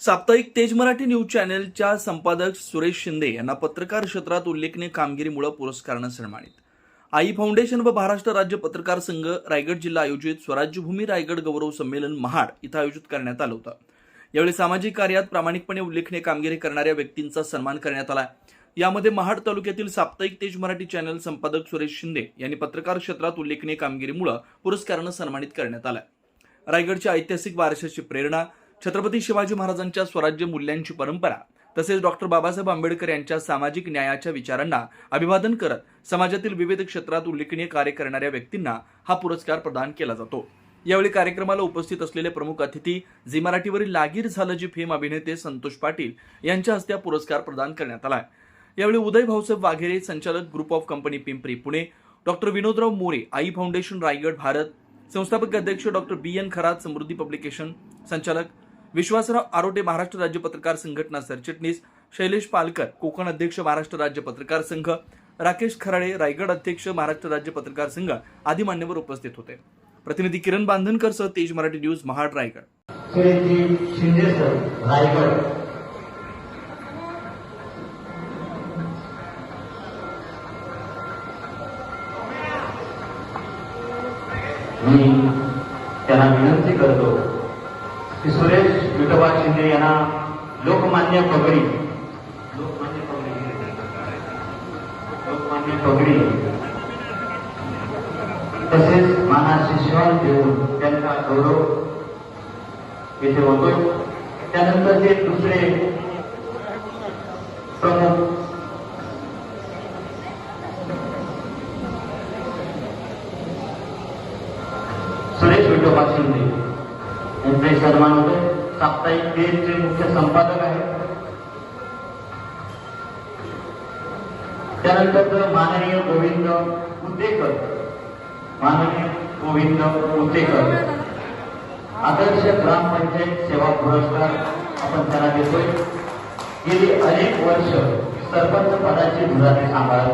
साप्ताहिक तेज मराठी न्यूज चॅनलच्या संपादक सुरेश शिंदे यांना पत्रकार क्षेत्रात उल्लेखनीय कामगिरीमुळे पुरस्कारानं सन्मानित. आई फाउंडेशन व महाराष्ट्र राज्य पत्रकार संघ रायगड जिल्हा आयोजित स्वराज्यभूमी रायगड गौरव संमेलन महाड इथं आयोजित करण्यात आलं होतं. यावेळी सामाजिक कार्यात प्रामाणिकपणे उल्लेखनीय कामगिरी करणाऱ्या व्यक्तींचा सन्मान करण्यात आला. यामध्ये महाड तालुक्यातील साप्ताहिक तेज मराठी चॅनल संपादक सुरेश शिंदे यांनी पत्रकार क्षेत्रात उल्लेखनीय कामगिरीमुळे पुरस्कारानं सन्मानित करण्यात आलं. रायगडच्या ऐतिहासिक वारशाची प्रेरणा, छत्रपती शिवाजी महाराजांच्या स्वराज्य मूल्यांची परंपरा तसेच डॉक्टर बाबासाहेब आंबेडकर यांच्या सामाजिक न्यायाच्या विचारांना अभिवादन करत समाजातील विविध क्षेत्रात उल्लेखनीय कार्य करणाऱ्या व्यक्तींना हा पुरस्कार प्रदान केला जातो. यावेळी कार्यक्रमाला उपस्थित असलेले प्रमुख अतिथी झी मराठीवरील लागीर झालं जी फेम अभिनेते संतोष पाटील यांच्या हस्ते पुरस्कार प्रदान करण्यात आला. यावेळी उदय भाऊसाहेब वाघेरे, संचालक group of company Pimpri Pune, doctor Vinodrao More, I foundation Raigad Bharat, संस्थापक अध्यक्ष डॉक्टर बी.एन. खरात, समृद्धी पब्लिकेशन संचालक, विश्वासराव आरोटे, महाराष्ट्र राज्य पत्रकार संघटना सरचिटणीस, शैलेश पालकर, कोकण अध्यक्ष महाराष्ट्र राज्य पत्रकार संघ, राकेश खराडे, रायगड अध्यक्ष महाराष्ट्र राज्य पत्रकार संघ आदी मान्यवर उपस्थित होते. प्रतिनिधी किरण बांधनकर सह तेज मराठी न्यूज महाड रायगड. शिंदे सर रायगड. मी त्यांना विनंती करतो की सुरेश विठोबा शिंदे यांना लोकमान्य पगडी तसेच मानाची शिवण देऊन त्यांचा गौरव येथे होतोय. त्यानंतर ते दुसरे प्रमुख सुरेश विठोबा शिंदे यांचे सन्मान होते. साप्ताहिक तेजचे मुख्य संपादक आहेत. त्यानंतर माननीय गोविंद उतेकर आदर्श ग्रामपंचायत सेवा पुरस्कार आपण त्यांना देतोय. गेली अनेक वर्ष सरपंच पदाची धुरा सांभाळत